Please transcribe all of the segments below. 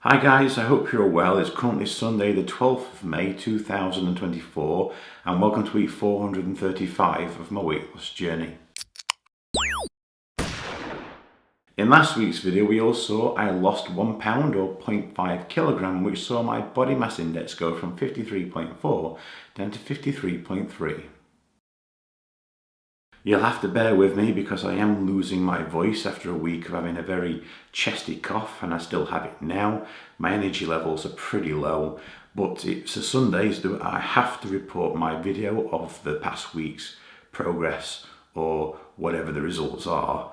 Hi guys, I hope you're well. It's currently Sunday the 12th of May 2024 and welcome to week 435 of my weight loss journey. In last week's video we all saw I lost 1 pound or 0.5 kilogram, which saw my body mass index go from 53.4 down to 53.3. You'll have to bear with me because I am losing my voice after a week of having a very chesty cough, and I still have it now. My energy levels are pretty low, but it's a Sunday, so I have to report my video of the past week's progress, or whatever the results are.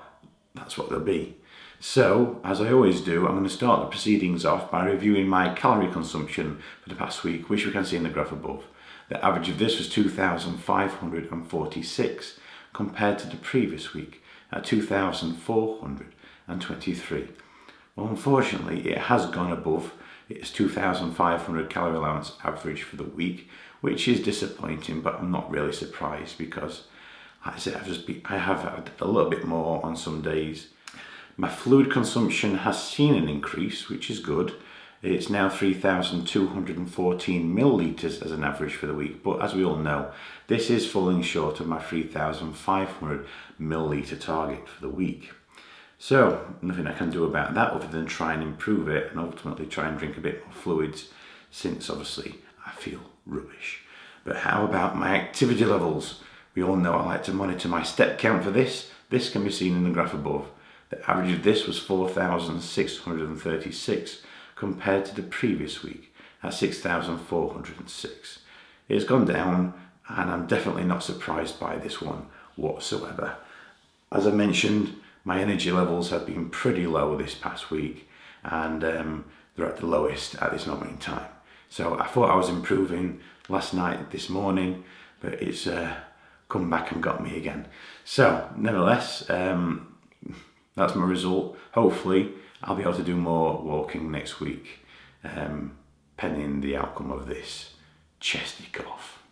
That's what they'll be. So, as I always do, I'm going to start the proceedings off by reviewing my calorie consumption for the past week, which we can see in the graph above. The average of this was 2,546. compared to the previous week at 2,423. Well, unfortunately, it has gone above its 2,500 calorie allowance average for the week, which is disappointing, but I'm not really surprised because, like I said, I have had a little bit more on some days. My fluid consumption has seen an increase, which is good. It's now 3,214 millilitres as an average for the week, but as we all know, this is falling short of my 3,500 millilitre target for the week. So, nothing I can do about that other than try and improve it and ultimately try and drink a bit more fluids, since obviously I feel rubbish. But how about my activity levels? We all know I like to monitor my step count for this. This can be seen in the graph above. The average of this was 4,636. compared to the previous week at 6,406. It's gone down, and I'm definitely not surprised by this one whatsoever. As I mentioned, my energy levels have been pretty low this past week, and they're at the lowest at this moment in time. So I thought I was improving last night, this morning, but it's come back and got me again. So nevertheless, that's my result. Hopefully I'll be able to do more walking next week, pending the outcome of this chesty cough.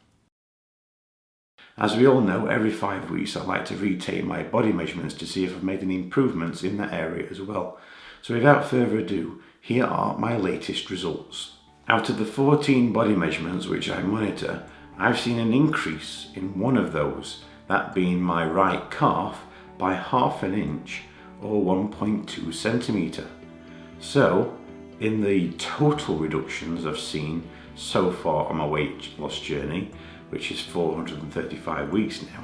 As we all know, every 5 weeks I like to retake my body measurements to see if I've made any improvements in that area as well. So without further ado, here are my latest results. Out of the 14 body measurements which I monitor, I've seen an increase in one of those, that being my right calf, by ½ an inch, or 1.2 centimetre. So, in the total reductions I've seen so far on my weight loss journey, which is 435 weeks now,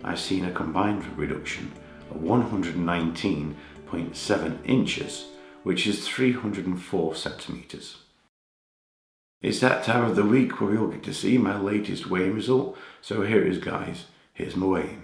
I've seen a combined reduction of 119.7 inches, which is 304 centimetres. It's that time of the week where we all get to see my latest weighing result, so here it is guys, here's my weighing.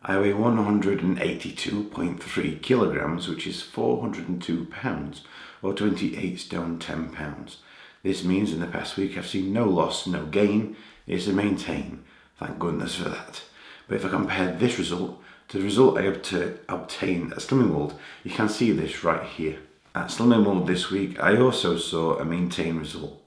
I weigh 182.3 kilograms, which is 402 pounds, or 28 stone 10 pounds. This means in the past week I've seen no loss, no gain. It's a maintain. Thank goodness for that. But if I compare this result to the result I obtained at Slimming World, you can see this right here. At Slimming World this week, I also saw a maintain result.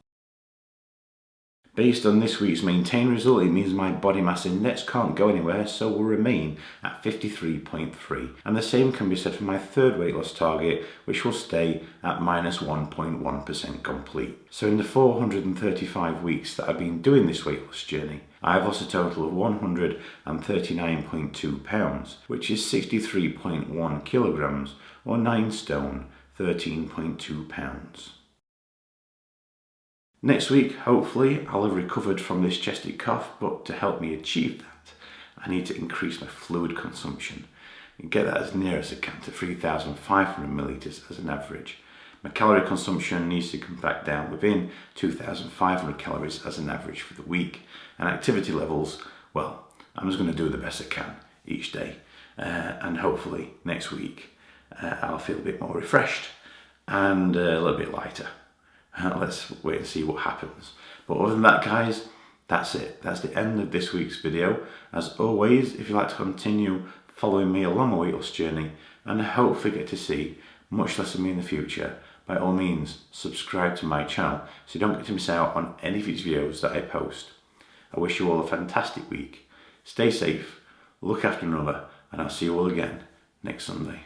Based on this week's maintain result, it means my body mass index can't go anywhere, so will remain at 53.3. And the same can be said for my third weight loss target, which will stay at -1.1% complete. So in the 435 weeks that I've been doing this weight loss journey, I've lost a total of 139.2 pounds, which is 63.1 kilograms, or 9 stone, 13.2 pounds. Next week, hopefully, I'll have recovered from this chesty cough, but to help me achieve that, I need to increase my fluid consumption and get that as near as I can to 3,500 millilitres as an average. My calorie consumption needs to come back down within 2,500 calories as an average for the week. And activity levels, well, I'm just going to do the best I can each day. And hopefully next week I'll feel a bit more refreshed and a little bit lighter. Let's wait and see what happens. But other than that guys, that's it. That's the end of this week's video. As always, if you'd like to continue following me along my weight loss journey and hopefully get to see much less of me in the future, by all means subscribe to my channel so you don't get to miss out on any of these videos that I post. I wish you all a fantastic week. Stay safe, look after one another, and I'll see you all again next Sunday.